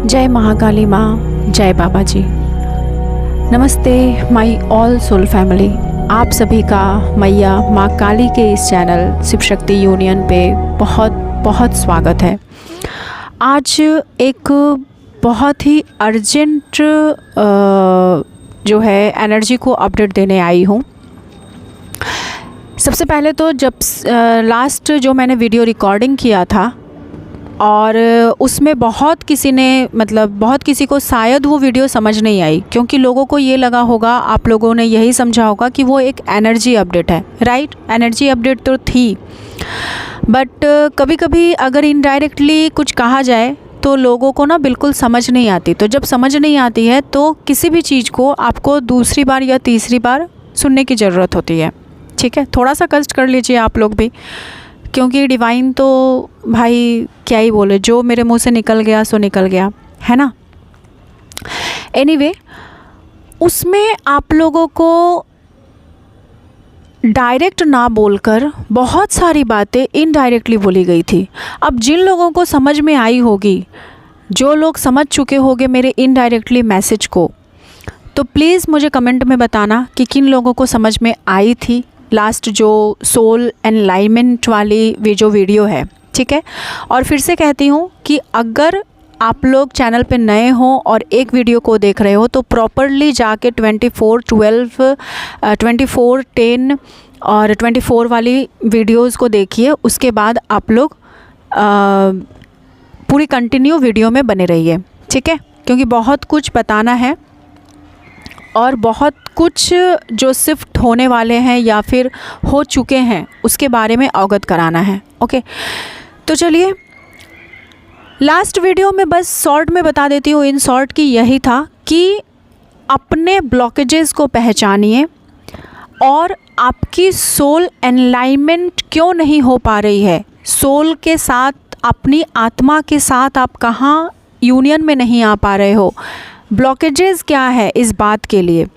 जय महाकाली माँ, जय बाबा जी। नमस्ते माई ऑल सोल फैमिली। आप सभी का मैया माँ काली के इस चैनल शिव शक्ति यूनियन पे बहुत बहुत स्वागत है। आज एक बहुत ही अर्जेंट जो है एनर्जी को अपडेट देने आई हूँ। सबसे पहले तो जब लास्ट जो मैंने वीडियो रिकॉर्डिंग किया था और उसमें बहुत किसी को शायद वो वीडियो समझ नहीं आई, क्योंकि लोगों को ये लगा होगा, आप लोगों ने यही समझा होगा कि वो एक एनर्जी अपडेट है। राइट, एनर्जी अपडेट तो थी, बट कभी कभी अगर इनडायरेक्टली कुछ कहा जाए तो लोगों को ना बिल्कुल समझ नहीं आती। तो जब समझ नहीं आती है तो किसी भी चीज़ को आपको दूसरी बार या तीसरी बार सुनने की ज़रूरत होती है। ठीक है, थोड़ा सा कष्ट कर लीजिए आप लोग भी, क्योंकि डिवाइन तो भाई क्या ही बोले, जो मेरे मुंह से निकल गया सो निकल गया, है ना। एनीवे, उसमें आप लोगों को डायरेक्ट ना बोलकर बहुत सारी बातें इनडायरेक्टली बोली गई थी। अब जिन लोगों को समझ में आई होगी, जो लोग समझ चुके होंगे मेरे इनडायरेक्टली मैसेज को, तो प्लीज़ मुझे कमेंट में बताना कि किन लोगों को समझ में आई थी लास्ट जो सोल एनलाइनमेंट वाली जो वीडियो है। ठीक है, और फिर से कहती हूँ कि अगर आप लोग चैनल पे नए हो और एक वीडियो को देख रहे हो तो प्रॉपरली जाके 24/12, 24/10 और 24 वाली वीडियोस को देखिए। उसके बाद आप लोग पूरी कंटिन्यू वीडियो में बने रहिए। ठीक है, क्योंकि बहुत कुछ बताना है और बहुत कुछ जो शिफ्ट होने वाले हैं या फिर हो चुके हैं उसके बारे में अवगत कराना है। ओके, तो चलिए लास्ट वीडियो में बस शॉर्ट में बता देती हूँ। इन शॉर्ट की यही था कि अपने ब्लॉकेजेस को पहचानिए और आपकी सोल एनलाइनमेंट क्यों नहीं हो पा रही है, सोल के साथ, अपनी आत्मा के साथ आप कहाँ यूनियन में नहीं आ पा रहे हो, ब्लॉकेजेस क्या है। इस बात के लिए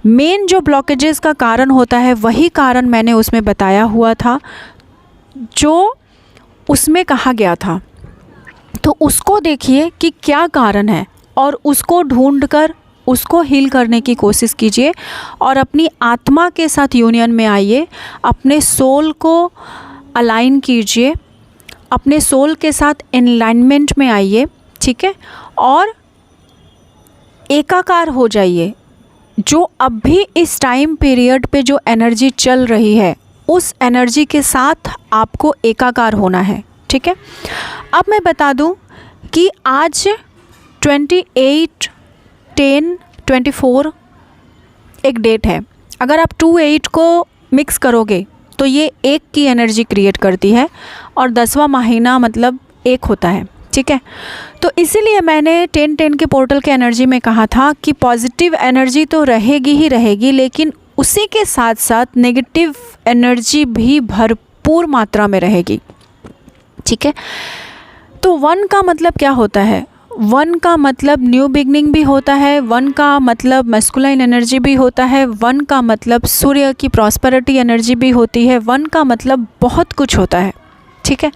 मेन जो ब्लॉकेजेस का कारण होता है वही कारण मैंने उसमें बताया हुआ था, जो उसमें कहा गया था। तो उसको देखिए कि क्या कारण है और उसको ढूंढकर उसको हील करने की कोशिश कीजिए और अपनी आत्मा के साथ यूनियन में आइए। अपने सोल को अलाइन कीजिए, अपने सोल के साथ एनलाइनमेंट में आइए। ठीक है, और एकाकार हो जाइए। जो अब भी इस टाइम पीरियड पे जो एनर्जी चल रही है उस एनर्जी के साथ आपको एकाकार होना है। ठीक है, अब मैं बता दूं कि आज 28/10/24 एक डेट है। अगर आप 2/8 को मिक्स करोगे तो ये एक की एनर्जी क्रिएट करती है और 10वां महीना मतलब एक होता है। ठीक है, तो इसीलिए मैंने 10/10 के पोर्टल के एनर्जी में कहा था कि पॉजिटिव एनर्जी तो रहेगी ही रहेगी, लेकिन उसी के साथ साथ नेगेटिव एनर्जी भी भरपूर मात्रा में रहेगी। ठीक है, तो 1 का मतलब क्या होता है? 1 का मतलब न्यू बिगनिंग भी होता है, 1 का मतलब मैस्कुलाइन एनर्जी भी होता है, 1 का मतलब सूर्य की प्रॉस्पेरिटी एनर्जी भी होती है, 1 का मतलब बहुत कुछ होता है। ठीक है,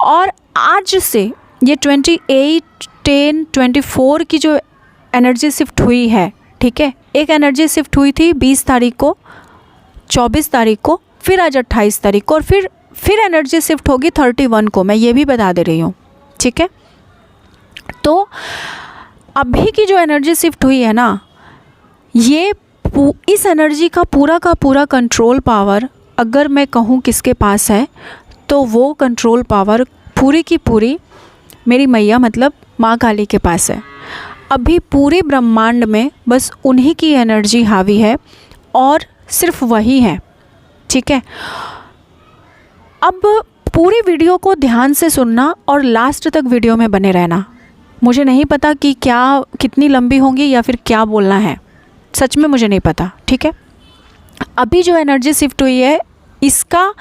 और आज से ये 28/10/24 की जो एनर्जी शिफ्ट हुई है, ठीक है, एक एनर्जी शिफ्ट हुई थी 20 तारीख को, 24 तारीख को, फिर आज 28 तारीख को, और फिर एनर्जी शिफ्ट होगी 31 को। मैं ये भी बता दे रही हूँ। ठीक है, तो अभी की जो एनर्जी शिफ्ट हुई है ना, ये इस एनर्जी का पूरा कंट्रोल पावर अगर मैं कहूँ किसके पास है तो वो कंट्रोल पावर पूरी की पूरी मेरी मैया मतलब माँ काली के पास है। अभी पूरे ब्रह्मांड में बस उन्हीं की एनर्जी हावी है और सिर्फ वही है। ठीक है, अब पूरी वीडियो को ध्यान से सुनना और लास्ट तक वीडियो में बने रहना। मुझे नहीं पता कि कितनी लंबी होंगी या फिर क्या बोलना है, सच में मुझे नहीं पता। ठीक है, अभी जो एनर्जी शिफ्ट हुई है इसका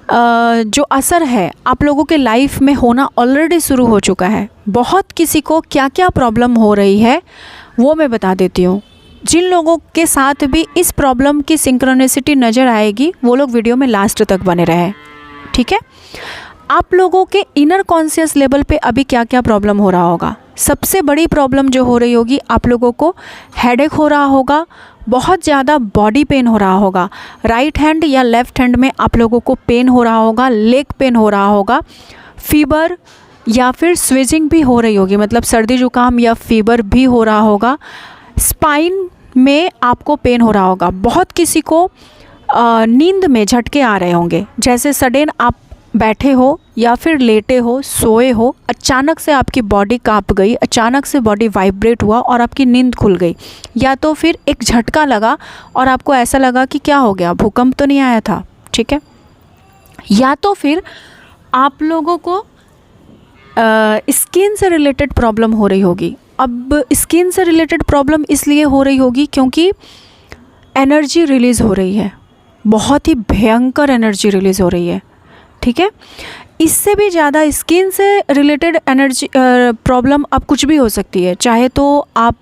जो असर है आप लोगों के लाइफ में होना ऑलरेडी शुरू हो चुका है। बहुत किसी को क्या क्या प्रॉब्लम हो रही है वो मैं बता देती हूँ। जिन लोगों के साथ भी इस प्रॉब्लम की सिंक्रोनिसिटी नज़र आएगी वो लोग वीडियो में लास्ट तक बने रहे। ठीक है, आप लोगों के इनर कॉन्शियस लेवल पे अभी क्या क्या प्रॉब्लम हो रहा होगा? सबसे बड़ी प्रॉब्लम जो हो रही होगी, आप लोगों को हेडेक हो रहा होगा, बहुत ज़्यादा बॉडी पेन हो रहा होगा, राइट हैंड या लेफ़्ट हैंड में आप लोगों को पेन हो रहा होगा, लेग पेन हो रहा होगा, फीवर या फिर स्विजिंग भी हो रही होगी, मतलब सर्दी जुकाम या फीवर भी हो रहा होगा, स्पाइन में आपको पेन हो रहा होगा, बहुत किसी को नींद में झटके आ रहे होंगे, जैसे सडन आप बैठे हो या फिर लेटे हो, सोए हो, अचानक से आपकी बॉडी कांप गई, अचानक से बॉडी वाइब्रेट हुआ और आपकी नींद खुल गई, या तो फिर एक झटका लगा और आपको ऐसा लगा कि क्या हो गया, भूकंप तो नहीं आया था, ठीक है। या तो फिर आप लोगों को स्किन से रिलेटेड प्रॉब्लम हो रही होगी। अब स्किन से रिलेटेड प्रॉब्लम इसलिए हो रही होगी क्योंकि एनर्जी रिलीज़ हो रही है, बहुत ही भयंकर एनर्जी रिलीज़ हो रही है, ठीक है। इससे भी ज़्यादा स्किन से रिलेटेड एनर्जी प्रॉब्लम अब कुछ भी हो सकती है, चाहे तो आप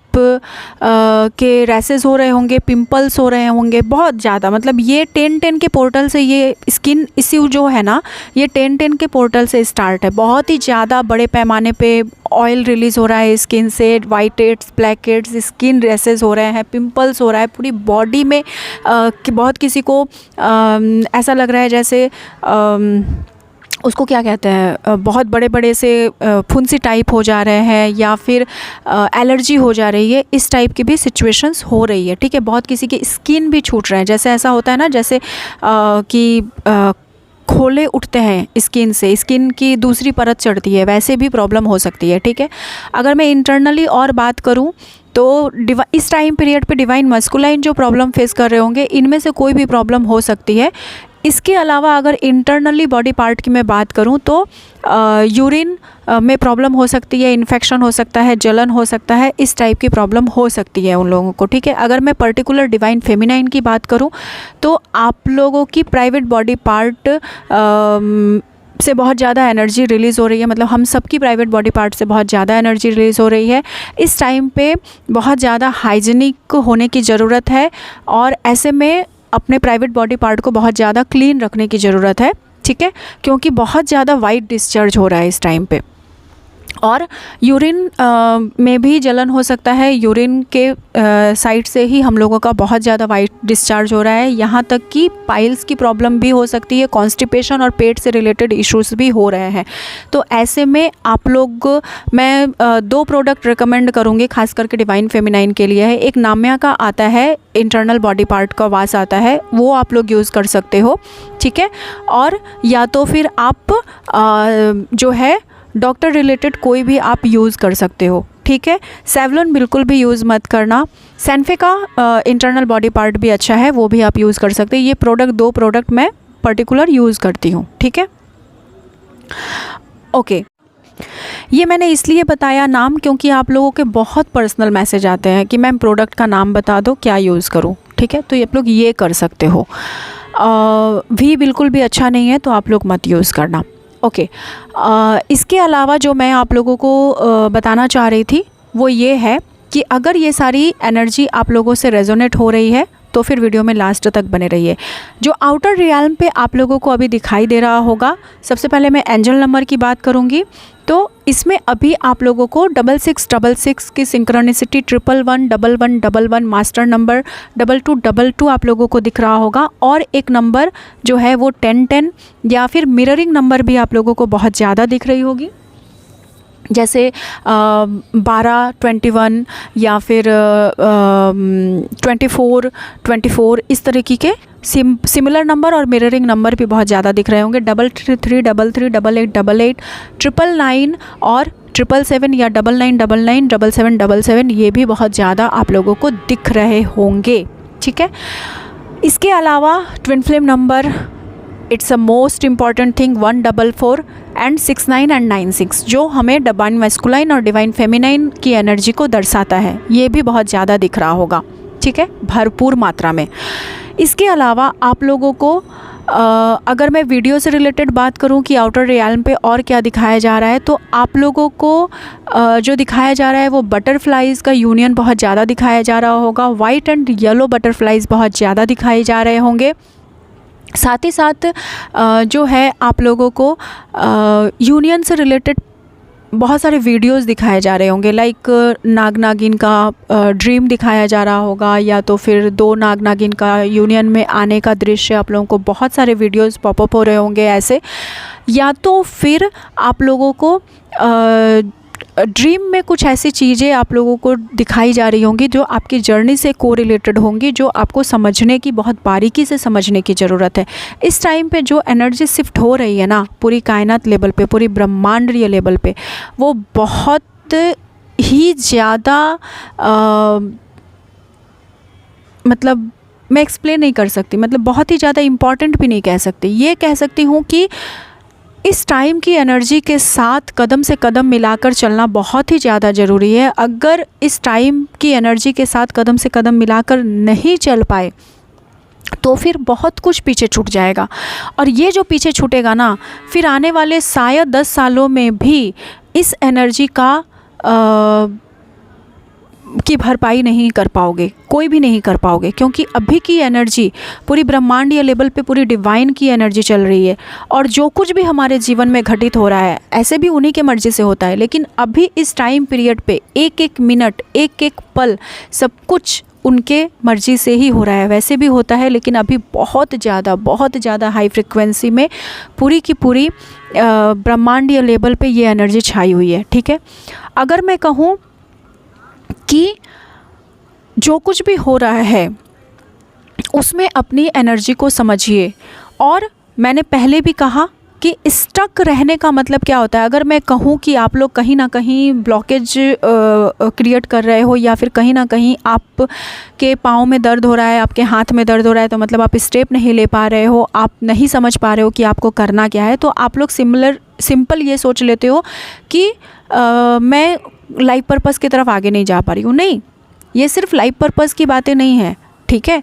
के रैसेस हो रहे होंगे, पिंपल्स हो रहे होंगे, बहुत ज़्यादा, मतलब ये 10-10 के पोर्टल से, ये स्किन इश्यू जो है ना, ये 10-10 के पोर्टल से स्टार्ट है। बहुत ही ज़्यादा बड़े पैमाने पे ऑयल रिलीज़ हो रहा है स्किन से, white heads, black heads, skin rashes हो रहे हैं, पिंपल्स हो रहा है पूरी बॉडी में। कि बहुत किसी को ऐसा लग रहा है जैसे उसको क्या कहते हैं, बहुत बड़े बड़े से फुंसी टाइप हो जा रहे हैं, या फिर एलर्जी हो जा रही है, इस टाइप की भी सिचुएशंस हो रही है, ठीक है। बहुत किसी की स्किन भी छूट रहे हैं, जैसे ऐसा होता है ना, जैसे कि खोले उठते हैं स्किन से, स्किन की दूसरी परत चढ़ती है, वैसे भी प्रॉब्लम हो सकती है, ठीक है। अगर मैं इंटरनली और बात करूं तो इस टाइम पीरियड पे डिवाइन मस्कुलाइन जो प्रॉब्लम फेस कर रहे होंगे, इनमें से कोई भी प्रॉब्लम हो सकती है। इसके अलावा अगर इंटरनली बॉडी पार्ट की मैं बात करूं तो यूरिन में प्रॉब्लम हो सकती है, इन्फेक्शन हो सकता है, जलन हो सकता है, इस टाइप की प्रॉब्लम हो सकती है उन लोगों को, ठीक है। अगर मैं पर्टिकुलर डिवाइन फेमिनाइन की बात करूं तो आप लोगों की प्राइवेट बॉडी पार्ट से बहुत ज़्यादा एनर्जी रिलीज़ हो रही है, मतलब हम सबकी प्राइवेट बॉडी पार्ट से बहुत ज़्यादा एनर्जी रिलीज़ हो रही है। इस टाइम पे बहुत ज़्यादा हाइजीनिक होने की ज़रूरत है, और ऐसे में अपने प्राइवेट बॉडी पार्ट को बहुत ज़्यादा क्लीन रखने की ज़रूरत है, ठीक है, क्योंकि बहुत ज़्यादा वाइट डिस्चार्ज हो रहा है इस टाइम पे। और यूरिन में भी जलन हो सकता है, यूरिन के साइड से ही हम लोगों का बहुत ज़्यादा वाइट डिस्चार्ज हो रहा है, यहाँ तक कि पाइल्स की प्रॉब्लम भी हो सकती है, कॉन्स्टिपेशन और पेट से रिलेटेड इश्यूज भी हो रहे हैं। तो ऐसे में आप लोग, मैं 2 प्रोडक्ट रिकमेंड करूँगी खास करके डिवाइन फेमिनाइन के लिए है। एक नाम्या का आता है, इंटरनल बॉडी पार्ट का वास आता है, वो आप लोग यूज़ कर सकते हो, ठीक है। और या तो फिर आप जो है डॉक्टर रिलेटेड कोई भी आप यूज़ कर सकते हो, ठीक है। सेवलॉन बिल्कुल भी यूज़ मत करना। सैनफे का इंटरनल बॉडी पार्ट भी अच्छा है, वो भी आप यूज़ कर सकते हैं। ये प्रोडक्ट 2 प्रोडक्ट मैं पर्टिकुलर यूज़ करती हूँ, ठीक है। ओके, ये मैंने इसलिए बताया नाम क्योंकि आप लोगों के बहुत पर्सनल मैसेज आते हैं कि मैम प्रोडक्ट का नाम बता दो, क्या यूज़ करूँ, ठीक है। तो आप लोग ये कर सकते हो। भी बिल्कुल भी अच्छा नहीं है तो आप लोग मत यूज़ करना, ओके। इसके अलावा जो मैं आप लोगों को बताना चाह रही थी वो ये है कि अगर ये सारी एनर्जी आप लोगों से रेजोनेट हो रही है तो फिर वीडियो में लास्ट तक बने रहिए। जो आउटर रियल्म पे आप लोगों को अभी दिखाई दे रहा होगा, सबसे पहले मैं एंजल नंबर की बात करूँगी। तो इसमें अभी आप लोगों को 6666 की सिंक्रोनिसिटी, 111111 मास्टर नंबर, 2222 आप लोगों को दिख रहा होगा, और एक नंबर जो है वो 1010 या फिर मिररिंग नंबर भी आप लोगों को बहुत ज़्यादा दिख रही होगी, जैसे 12, 21 या फिर 24, इस तरीके के सिमिलर नंबर और मिररिंग नंबर भी बहुत ज़्यादा दिख रहे होंगे। 333, 33, 88, 88, 999 और 777 या 9999, 7777, ये भी बहुत ज़्यादा आप लोगों को दिख रहे होंगे, ठीक है। इसके अलावा twin flame number, it's a most important thing, 144 and 69 and 96, जो हमें डिवाइन मैस्कुलाइन और डिवाइन फेमिनाइन की एनर्जी को दर्शाता है, ये भी बहुत ज़्यादा दिख रहा होगा, ठीक है, भरपूर मात्रा में। इसके अलावा आप लोगों को अगर मैं वीडियो से रिलेटेड बात करूं कि आउटर रियल्म पे और क्या दिखाया जा रहा है, तो आप लोगों को जो दिखाया जा रहा है वो बटरफ्लाइज़ का यूनियन बहुत ज़्यादा दिखाया जा रहा होगा। वाइट एंड येलो बटरफ्लाइज़ बहुत ज़्यादा दिखाए जा रहे होंगे। साथ ही साथ जो है आप लोगों को यूनियन से रिलेटेड बहुत सारे वीडियोस दिखाए जा रहे होंगे, लाइक नाग नागिन का ड्रीम दिखाया जा रहा होगा, या तो फिर 2 नाग नागिन का यूनियन में आने का दृश्य आप लोगों को बहुत सारे वीडियोस पॉपअप हो रहे होंगे ऐसे, या तो फिर आप लोगों को ड्रीम में कुछ ऐसी चीज़ें आप लोगों को दिखाई जा रही होंगी जो आपकी जर्नी से कोरिलेटेड होंगी, जो आपको समझने की, बहुत बारीकी से समझने की ज़रूरत है। इस टाइम पे जो एनर्जी शिफ्ट हो रही है ना, पूरी कायनात लेवल पे, पूरी ब्रह्मांडीय लेवल पे, वो बहुत ही ज़्यादा मतलब मैं एक्सप्लेन नहीं कर सकती, मतलब बहुत ही ज़्यादा इम्पॉर्टेंट भी नहीं कह सकती। ये कह सकती हूँ कि इस टाइम की एनर्जी के साथ कदम से कदम मिलाकर चलना बहुत ही ज़्यादा ज़रूरी है। अगर इस टाइम की एनर्जी के साथ कदम से कदम मिलाकर नहीं चल पाए तो फिर बहुत कुछ पीछे छूट जाएगा, और ये जो पीछे छूटेगा ना, फिर आने वाले शायद 10 सालों में भी इस एनर्जी की भरपाई नहीं कर पाओगे, कोई भी नहीं कर पाओगे, क्योंकि अभी की एनर्जी पूरी ब्रह्मांडीय लेवल पे पूरी डिवाइन की एनर्जी चल रही है। और जो कुछ भी हमारे जीवन में घटित हो रहा है ऐसे भी उन्हीं के मर्जी से होता है, लेकिन अभी इस टाइम पीरियड पे एक एक मिनट, एक एक पल, सब कुछ उनके मर्जी से ही हो रहा है। वैसे भी होता है, लेकिन अभी बहुत ज़्यादा हाई फ्रिक्वेंसी में पूरी की पूरी ब्रह्मांडीय लेवल पे ये एनर्जी छाई हुई है। ठीक है, अगर मैं कहूँ कि जो कुछ भी हो रहा है उसमें अपनी एनर्जी को समझिए। और मैंने पहले भी कहा कि स्टक रहने का मतलब क्या होता है। अगर मैं कहूँ कि आप लोग कहीं ना कहीं ब्लॉकेज क्रिएट कर रहे हो, या फिर कहीं ना कहीं आप के पाँव में दर्द हो रहा है, आपके हाथ में दर्द हो रहा है, तो मतलब आप स्टेप नहीं ले पा रहे हो, आप नहीं समझ पा रहे हो कि आपको करना क्या है, तो आप लोग सिंपल ये सोच लेते हो कि मैं लाइफ पर्पस की तरफ आगे नहीं जा पा रही हूँ। नहीं, ये सिर्फ लाइफ पर्पस की बातें नहीं है, ठीक है,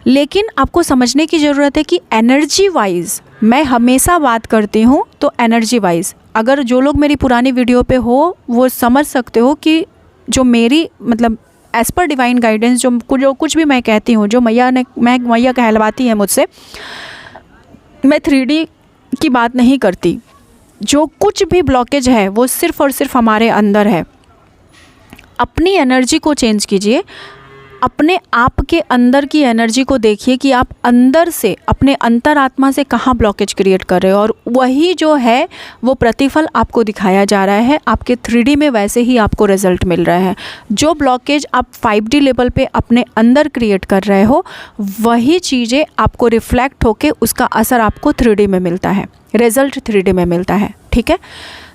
लेकिन आपको समझने की ज़रूरत है कि एनर्जी वाइज, मैं हमेशा बात करती हूँ तो एनर्जी वाइज, अगर जो लोग मेरी पुरानी वीडियो पे हो वो समझ सकते हो कि जो मेरी मतलब एज़ पर डिवाइन गाइडेंस जो कुछ भी मैं कहती हूँ, जो मैया कहलवाती है मुझसे, मैं 3D की बात नहीं करती। जो कुछ भी ब्लॉकेज है वो सिर्फ़ और सिर्फ हमारे अंदर है। अपनी एनर्जी को चेंज कीजिए, अपने आप के अंदर की एनर्जी को देखिए कि आप अंदर से, अपने अंतरात्मा से कहाँ ब्लॉकेज क्रिएट कर रहे हो, और वही जो है वो प्रतिफल आपको दिखाया जा रहा है आपके 3D में, वैसे ही आपको रिजल्ट मिल रहा है। जो ब्लॉकेज आप 5D लेवल पे अपने अंदर क्रिएट कर रहे हो, वही चीज़ें आपको रिफ्लेक्ट होके उसका असर आपको 3D में मिलता है, रिजल्ट 3D में मिलता है। ठीक है,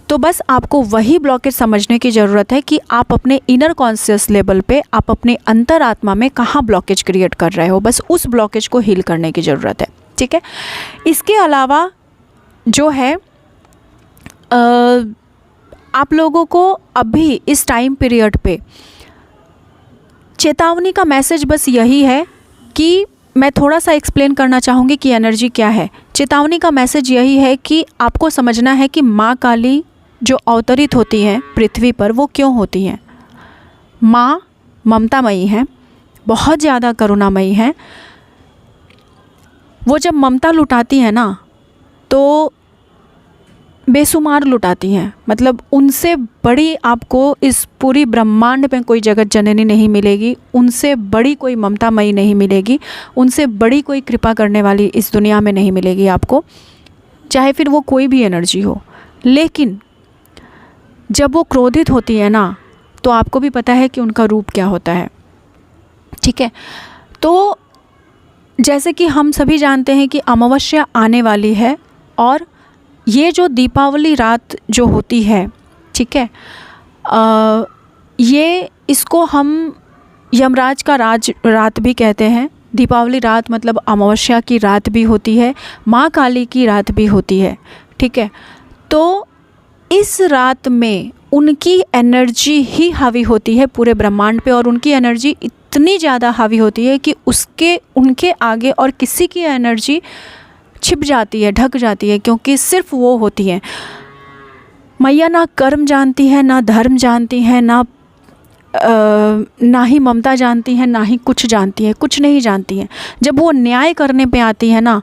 तो बस आपको वही ब्लॉकेज समझने की ज़रूरत है कि आप अपने इनर कॉन्शियस लेवल पे, आप अपने अंतरात्मा में कहाँ ब्लॉकेज क्रिएट कर रहे हो, बस उस ब्लॉकेज को हील करने की ज़रूरत है। ठीक है, इसके अलावा जो है आप लोगों को अभी इस टाइम पीरियड पे चेतावनी का मैसेज बस यही है कि मैं थोड़ा सा एक्सप्लेन करना चाहूँगी कि एनर्जी क्या है। चेतावनी का मैसेज यही है कि आपको समझना है कि माँ काली जो अवतरित होती हैं पृथ्वी पर, वो क्यों होती हैं। माँ ममतामयी हैं, बहुत ज़्यादा करुणामयी हैं। वो जब ममता लुटाती हैं ना, तो बेशुमार लुटाती हैं, मतलब उनसे बड़ी आपको इस पूरी ब्रह्मांड में कोई जगत जननी नहीं मिलेगी, उनसे बड़ी कोई ममतामयी नहीं मिलेगी, उनसे बड़ी कोई कृपा करने वाली इस दुनिया में नहीं मिलेगी आपको, चाहे फिर वो कोई भी एनर्जी हो। लेकिन जब वो क्रोधित होती है ना, तो आपको भी पता है कि उनका रूप क्या होता है। ठीक है, तो जैसे कि हम सभी जानते हैं कि अमावस्या आने वाली है, और ये जो दीपावली रात जो होती है, ठीक है, ये इसको हम यमराज का रात भी कहते हैं। दीपावली रात मतलब अमावस्या की रात भी होती है, माँ काली की रात भी होती है। ठीक है, तो इस रात में उनकी एनर्जी ही हावी होती है पूरे ब्रह्मांड पे, और उनकी एनर्जी इतनी ज़्यादा हावी होती है कि उनके आगे और किसी की एनर्जी छिप जाती है, ढक जाती है, क्योंकि सिर्फ वो होती हैं। मैया ना कर्म जानती है, ना धर्म जानती हैं, ना ना ही ममता जानती हैं, ना ही कुछ जानती हैं, कुछ नहीं जानती हैं। जब वो न्याय करने पे आती है ना,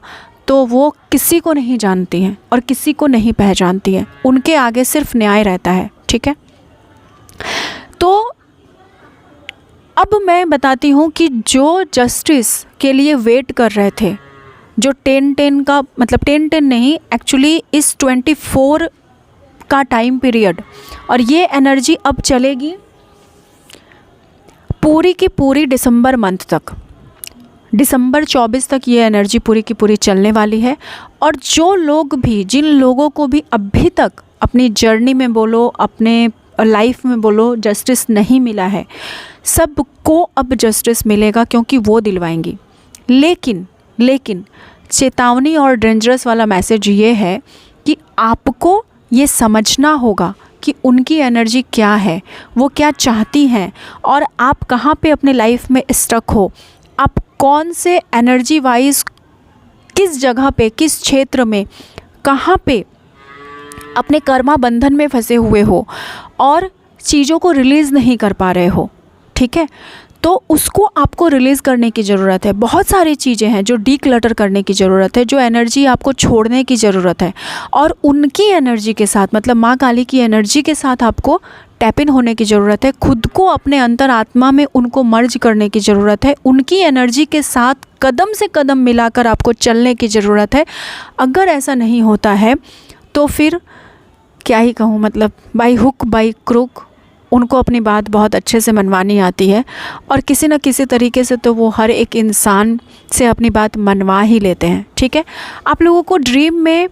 तो वो किसी को नहीं जानती हैं और किसी को नहीं पहचानती हैं। उनके आगे सिर्फ न्याय रहता है, ठीक है। तो अब मैं बताती हूँ कि जो जस्टिस के लिए वेट कर रहे थे, जो 10-10 का मतलब 10-10 नहीं, एक्चुअली इस 24 का टाइम पीरियड, और ये एनर्जी अब चलेगी पूरी की पूरी दिसंबर मंथ तक, दिसंबर 24 तक ये एनर्जी पूरी की पूरी चलने वाली है। और जो लोग भी, जिन लोगों को भी अभी तक अपनी जर्नी में बोलो, अपने लाइफ में बोलो, जस्टिस नहीं मिला है, सबको अब जस्टिस मिलेगा, क्योंकि वो दिलवाएंगी। लेकिन चेतावनी और डेंजरस वाला मैसेज ये है कि आपको ये समझना होगा कि उनकी एनर्जी क्या है, वो क्या चाहती हैं, और आप कहाँ पे अपने लाइफ में स्टक हो, आप कौन से एनर्जी वाइज किस जगह पे, किस क्षेत्र में, कहाँ पे अपने कर्मा बंधन में फंसे हुए हो और चीज़ों को रिलीज़ नहीं कर पा रहे हो, ठीक है। तो उसको आपको रिलीज़ करने की ज़रूरत है। बहुत सारी चीज़ें हैं जो डीक्लटर करने की ज़रूरत है, जो एनर्जी आपको छोड़ने की ज़रूरत है, और उनकी एनर्जी के साथ, मतलब माँ काली की एनर्जी के साथ आपको टैप इन होने की ज़रूरत है। खुद को अपने अंतर आत्मा में उनको मर्ज करने की ज़रूरत है। उनकी एनर्जी के साथ कदम से कदम मिलाकर आपको चलने की ज़रूरत है। अगर ऐसा नहीं होता है तो फिर क्या ही कहूँ, मतलब बाई हुक बाई क्रुक उनको अपनी बात बहुत अच्छे से मनवानी आती है, और किसी न किसी तरीके से तो वो हर एक इंसान से अपनी बात मनवा ही लेते हैं, ठीक है। आप लोगों को ड्रीम में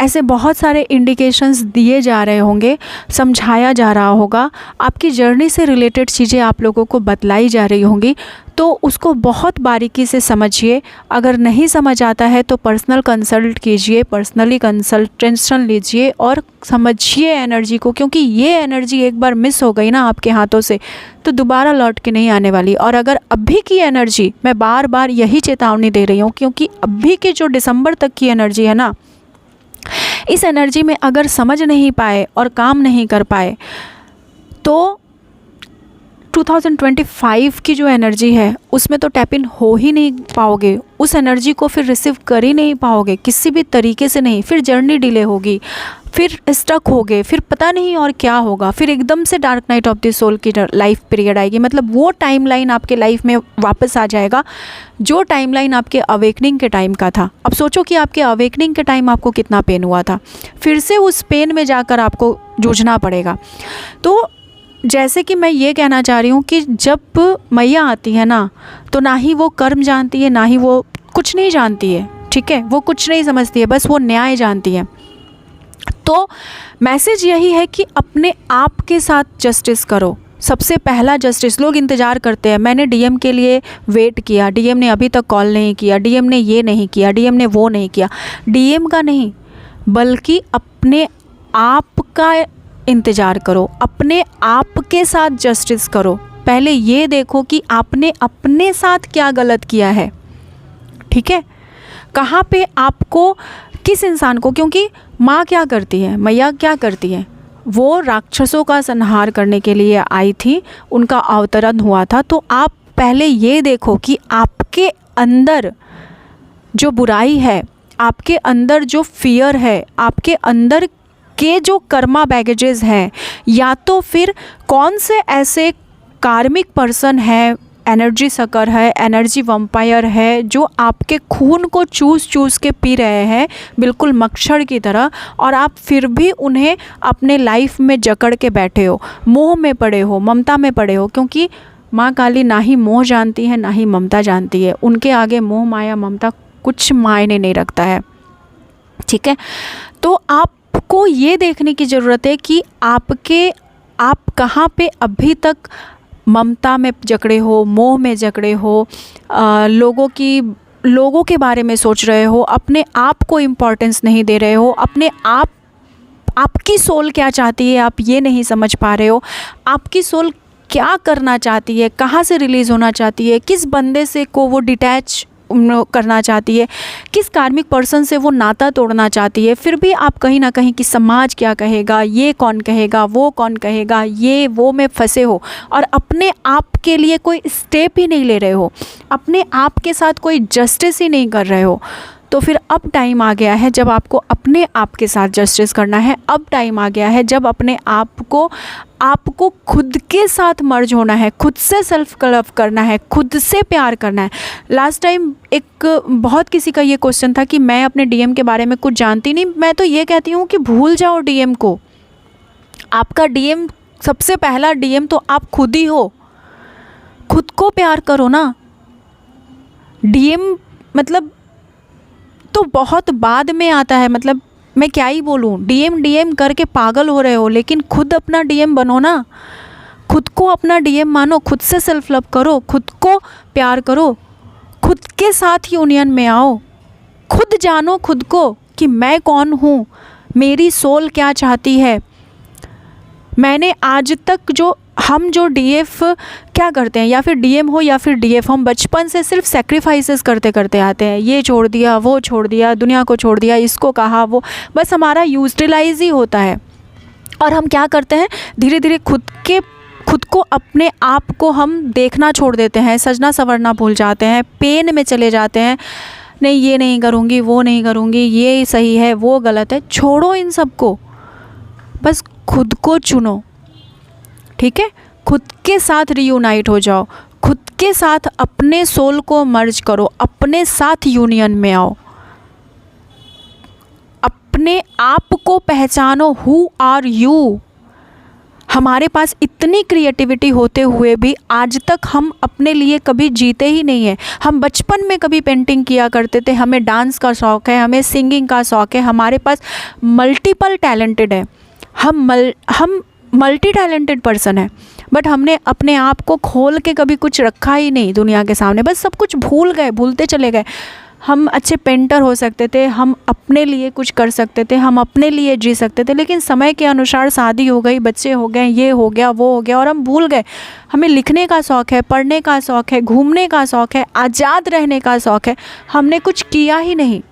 ऐसे बहुत सारे इंडिकेशंस दिए जा रहे होंगे, समझाया जा रहा होगा, आपकी जर्नी से रिलेटेड चीज़ें आप लोगों को बतलाई जा रही होंगी, तो उसको बहुत बारीकी से समझिए। अगर नहीं समझ आता है तो पर्सनल कंसल्ट कीजिए, पर्सनली कंसल्टेशन लीजिए और समझिए एनर्जी को, क्योंकि ये एनर्जी एक बार मिस हो गई ना आपके हाथों से तो दोबारा लौट के नहीं आने वाली। और अगर अभी की एनर्जी, मैं बार बार यही चेतावनी दे रही हूँ, क्योंकि अभी की जो दिसंबर तक की एनर्जी है ना, इस एनर्जी में अगर समझ नहीं पाए और काम नहीं कर पाए तो 2025 की जो एनर्जी है उसमें तो टैप इन हो ही नहीं पाओगे, उस एनर्जी को फिर रिसीव कर ही नहीं पाओगे किसी भी तरीके से नहीं। फिर जर्नी डिले होगी, फिर स्टक होगे, फिर पता नहीं और क्या होगा, फिर एकदम से dark night of the soul की लाइफ पीरियड आएगी। मतलब वो टाइमलाइन आपके लाइफ में वापस आ जाएगा जो टाइमलाइन आपके अवेकनिंग के टाइम का था। अब सोचो कि आपके अवेकनिंग के टाइम आपको कितना पेन हुआ था, फिर से उस पेन में जाकर आपको जूझना पड़ेगा। तो जैसे कि मैं ये कहना चाह रही हूँ कि जब मैया आती है ना, तो ना ही वो कर्म जानती है, ना ही वो कुछ नहीं जानती है, ठीक है। वो कुछ नहीं समझती है, बस वो न्याय जानती है। तो मैसेज यही है कि अपने आप के साथ जस्टिस करो। सबसे पहला जस्टिस, लोग इंतज़ार करते हैं, मैंने डीएम के लिए वेट किया, डीएम ने अभी तक कॉल नहीं किया, डीएम ने ये नहीं किया, डीएम ने वो नहीं किया। डीएम का नहीं, बल्कि अपने आप का इंतज़ार करो, अपने आप के साथ जस्टिस करो। पहले ये देखो कि आपने अपने साथ क्या गलत किया है, ठीक है। कहाँ पे आपको, किस इंसान को, क्योंकि माँ क्या करती है, मैया क्या करती है, वो राक्षसों का संहार करने के लिए आई थी, उनका अवतरण हुआ था। तो आप पहले ये देखो कि आपके अंदर जो बुराई है, आपके अंदर जो फियर है, आपके अंदर के जो कर्मा बैगेजेस हैं, या तो फिर कौन से ऐसे कार्मिक पर्सन है, एनर्जी सकर है, एनर्जी वम्पायर है, जो आपके खून को चूस के पी रहे हैं बिल्कुल मच्छर की तरह, और आप फिर भी उन्हें अपने लाइफ में जकड़ के बैठे हो, मोह में पड़े हो, ममता में पड़े हो। क्योंकि माँ काली ना ही मोह जानती है, ना ही ममता जानती है। उनके आगे मोह माया ममता कुछ मायने नहीं रखता है, ठीक है। तो आपको ये देखने की ज़रूरत है कि आप कहाँ पे अभी तक ममता में जकड़े हो, मोह में जकड़े हो, लोगों के बारे में सोच रहे हो, अपने आप को इम्पोर्टेंस नहीं दे रहे हो, अपने आपकी सोल क्या चाहती है आप ये नहीं समझ पा रहे हो, आपकी सोल क्या करना चाहती है, कहाँ से रिलीज़ होना चाहती है, किस बंदे से को वो डिटैच करना चाहती है, किस कार्मिक पर्सन से वो नाता तोड़ना चाहती है, फिर भी आप कहीं ना कहीं कि समाज क्या कहेगा, ये कौन कहेगा, वो कौन कहेगा, ये वो में फंसे हो और अपने आप के लिए कोई स्टेप ही नहीं ले रहे हो, अपने आप के साथ कोई जस्टिस ही नहीं कर रहे हो, तो फिर अब टाइम आ गया है जब आपको अपने आप के साथ जस्टिस करना है। अब टाइम आ गया है जब अपने आपको खुद के साथ मर्ज होना है, खुद से सेल्फ लव करना है, खुद से प्यार करना है। लास्ट टाइम एक बहुत किसी का ये क्वेश्चन था कि मैं अपने डीएम के बारे में कुछ जानती नहीं। मैं तो ये कहती हूँ कि भूल जाओ डीएम को। आपका डीएम, सबसे पहला डीएम तो आप खुद ही हो। खुद को प्यार करो ना। डीएम मतलब तो बहुत बाद में आता है, मतलब मैं क्या ही बोलूँ, डीएम करके पागल हो रहे हो, लेकिन खुद अपना डीएम बनो ना। खुद को अपना डीएम मानो, खुद से सेल्फ लव करो, खुद को प्यार करो, खुद के साथ यूनियन में आओ। खुद जानो खुद को कि मैं कौन हूँ, मेरी सोल क्या चाहती है। मैंने आज तक हम जो डीएफ क्या करते हैं, या फिर डीएम हो या फिर डीएफ, हम बचपन से सिर्फ सेक्रीफाइसेस करते करते आते हैं। ये छोड़ दिया, वो छोड़ दिया, दुनिया को छोड़ दिया, इसको कहा, वो बस हमारा यूटिलाइज ही होता है। और हम क्या करते हैं, धीरे धीरे खुद को, अपने आप को हम देखना छोड़ देते हैं, सजना संवरना भूल जाते हैं, पेन में चले जाते हैं। नहीं, ये नहीं करूँगी, वो नहीं करूँगी, ये सही है, वो गलत है। छोड़ो इन सब को, बस खुद को चुनो, ठीक है। खुद के साथ रीयूनाइट हो जाओ, खुद के साथ अपने सोल को मर्ज करो, अपने साथ यूनियन में आओ, अपने आप को पहचानो। Who are you. हमारे पास इतनी क्रिएटिविटी होते हुए भी आज तक हम अपने लिए कभी जीते ही नहीं है। हम बचपन में कभी पेंटिंग किया करते थे, हमें डांस का शौक़ है, हमें सिंगिंग का शौक़ है, हमारे पास मल्टीपल टैलेंटेड है, हम मल्टी टैलेंटेड पर्सन है, बट हमने अपने आप को खोल के कभी कुछ रखा ही नहीं दुनिया के सामने। बस सब कुछ भूल गए, भूलते चले गए। हम अच्छे पेंटर हो सकते थे, हम अपने लिए कुछ कर सकते थे, हम अपने लिए जी सकते थे, लेकिन समय के अनुसार शादी हो गई, बच्चे हो गए, ये हो गया, वो हो गया, और हम भूल गए। हमें लिखने का शौक़ है, पढ़ने का शौक़ है, घूमने का शौक़ है, आज़ाद रहने का शौक़ है, हमने कुछ किया ही नहीं।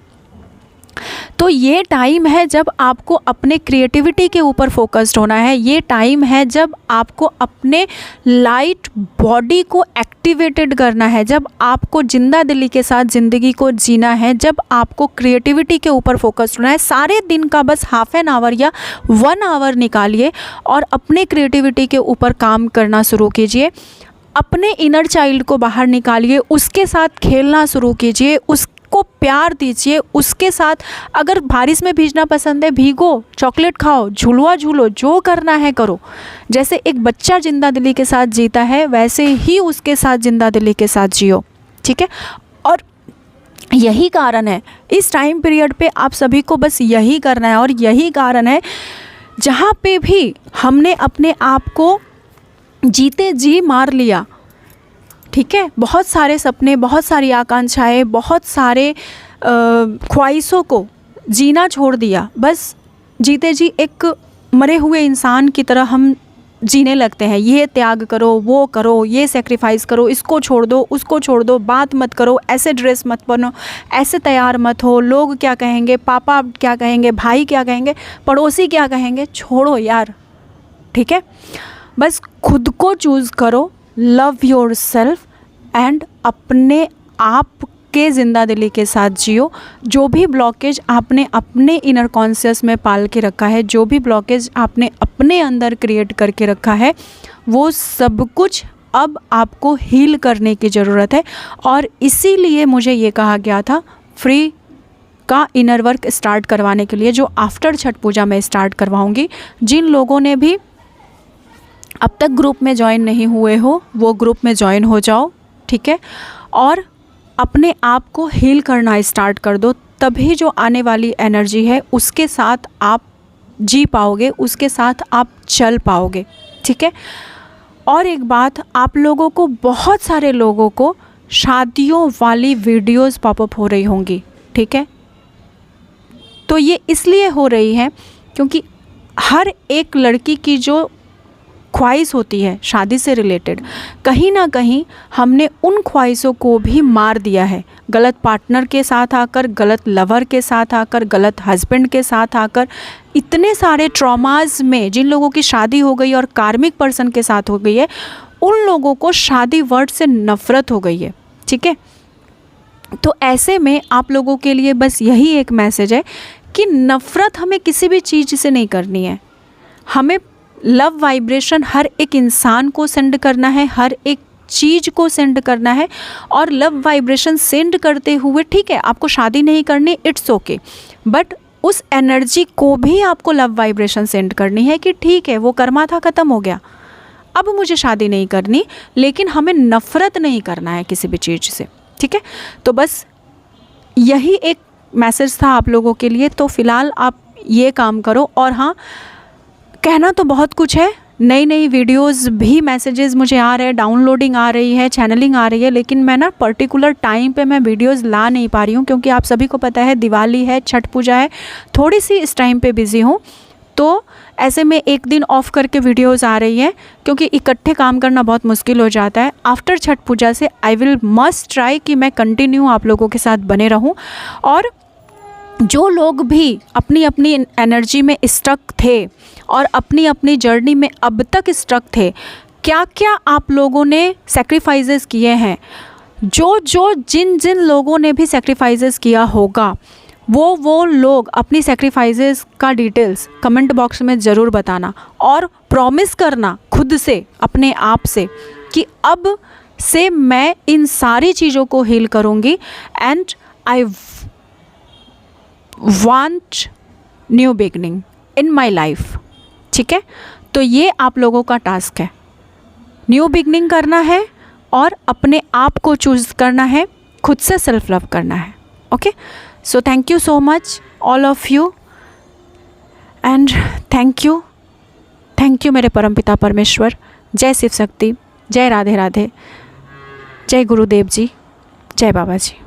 तो ये टाइम है जब आपको अपने क्रिएटिविटी के ऊपर फोकस्ड होना है। ये टाइम है जब आपको अपने लाइट बॉडी को एक्टिवेटेड करना है, जब आपको जिंदा दिली के साथ ज़िंदगी को जीना है, जब आपको क्रिएटिविटी के ऊपर फोकस्ड होना है। सारे दिन का बस हाफ एन आवर या 1 आवर निकालिए और अपने क्रिएटिविटी के ऊपर काम करना शुरू कीजिए। अपने इनर चाइल्ड को बाहर निकालिए, उसके साथ खेलना शुरू कीजिए, को प्यार दीजिए, उसके साथ अगर बारिश में भीगना पसंद है भीगो, चॉकलेट खाओ, झुलवा झूलो, जो करना है करो। जैसे एक बच्चा जिंदा दिली के साथ जीता है, वैसे ही उसके साथ जिंदा दिली के साथ जियो, ठीक है। और यही कारण है, इस टाइम पीरियड पे आप सभी को बस यही करना है। और यही कारण है जहाँ पे भी हमने अपने आप को जीते जी मार लिया, ठीक है, बहुत सारे सपने, बहुत सारी आकांक्षाएं, बहुत सारे ख्वाहिशों को जीना छोड़ दिया, बस जीते जी एक मरे हुए इंसान की तरह हम जीने लगते हैं। ये त्याग करो, वो करो, ये सेक्रीफाइस करो, इसको छोड़ दो, उसको छोड़ दो, बात मत करो, ऐसे ड्रेस मत पहनो, ऐसे तैयार मत हो, लोग क्या कहेंगे, पापा क्या कहेंगे, भाई क्या कहेंगे, पड़ोसी क्या कहेंगे। छोड़ो यार, ठीक है। बस खुद को चूज़ करो, लव योर सेल्फ एंड अपने आप के ज़िंदा दिली के साथ जियो। जो भी ब्लॉकेज आपने अपने इनर कॉन्शियस में पाल के रखा है, जो भी ब्लॉकेज आपने अपने अंदर क्रिएट करके रखा है, वो सब कुछ अब आपको हील करने की ज़रूरत है। और इसीलिए मुझे ये कहा गया था फ्री का इनर वर्क स्टार्ट करवाने के लिए, जो आफ्टर छठ पूजा में स्टार्ट करवाऊँगी। जिन लोगों ने भी अब तक ग्रुप में ज्वाइन नहीं हुए हो, वो ग्रुप में ज्वाइन हो जाओ, ठीक है। और अपने आप को हील करना स्टार्ट कर दो, तभी जो आने वाली एनर्जी है उसके साथ आप जी पाओगे, उसके साथ आप चल पाओगे, ठीक है। और एक बात, आप लोगों को, बहुत सारे लोगों को शादियों वाली वीडियोस पॉपअप हो रही होंगी, ठीक है। तो ये इसलिए हो रही है क्योंकि हर एक लड़की की जो ख्वाहिश होती है शादी से रिलेटेड, कहीं ना कहीं हमने उन ख्वाहिशों को भी मार दिया है। गलत पार्टनर के साथ आकर, गलत लवर के साथ आकर, गलत हस्बैंड के साथ आकर, इतने सारे ट्रॉमास में जिन लोगों की शादी हो गई और कार्मिक पर्सन के साथ हो गई है, उन लोगों को शादी वर्ड से नफ़रत हो गई है। ठीक है, तो ऐसे में आप लोगों के लिए बस यही एक मैसेज है कि नफ़रत हमें किसी भी चीज़ से नहीं करनी है। हमें लव वाइब्रेशन हर एक इंसान को सेंड करना है, हर एक चीज़ को सेंड करना है। और लव वाइब्रेशन सेंड करते हुए, ठीक है, आपको शादी नहीं करनी, इट्स ओके, बट उस एनर्जी को भी आपको लव वाइब्रेशन सेंड करनी है कि ठीक है, वो कर्मा था, ख़त्म हो गया, अब मुझे शादी नहीं करनी, लेकिन हमें नफ़रत नहीं करना है किसी भी चीज़ से। ठीक है, तो बस यही एक मैसेज था आप लोगों के लिए। तो फ़िलहाल आप ये काम करो। और हाँ, कहना तो बहुत कुछ है, नई नई वीडियोस भी मैसेजेस मुझे आ रहे हैं, डाउनलोडिंग आ रही है, चैनलिंग आ रही है, लेकिन मैं ना पर्टिकुलर टाइम पे मैं वीडियोस ला नहीं पा रही हूँ, क्योंकि आप सभी को पता है दिवाली है, छठ पूजा है, थोड़ी सी इस टाइम पे बिज़ी हूँ। तो ऐसे में एक दिन ऑफ करके वीडियोस आ रही हैं, क्योंकि इकट्ठे काम करना बहुत मुश्किल हो जाता है। आफ्टर छठ पूजा से आई विल मस्ट ट्राई कि मैं कंटिन्यू आप लोगों के साथ बने रहूं। और जो लोग भी अपनी अपनी एनर्जी में स्टक थे और अपनी अपनी जर्नी में अब तक स्टक थे, क्या क्या आप लोगों ने सेक्रीफाइसेस किए हैं, जिन जिन लोगों ने भी सेक्रीफाइसेस किया होगा, वो लोग अपनी सेक्रीफाइसेस का डिटेल्स कमेंट बॉक्स में ज़रूर बताना। और प्रॉमिस करना खुद से, अपने आप से, कि अब से मैं इन सारी चीज़ों को हील करूँगी and I want new beginning in my life. ठीक है, तो ये आप लोगों का टास्क है, न्यू बिगनिंग करना है और अपने आप को चूज़ करना है, खुद से सेल्फ लव करना है। Okay, so thank you so much all of you and thank you मेरे परमपिता परमेश्वर। जय शिव शक्ति, जय राधे राधे, जय गुरुदेव जी, जय बाबा जी।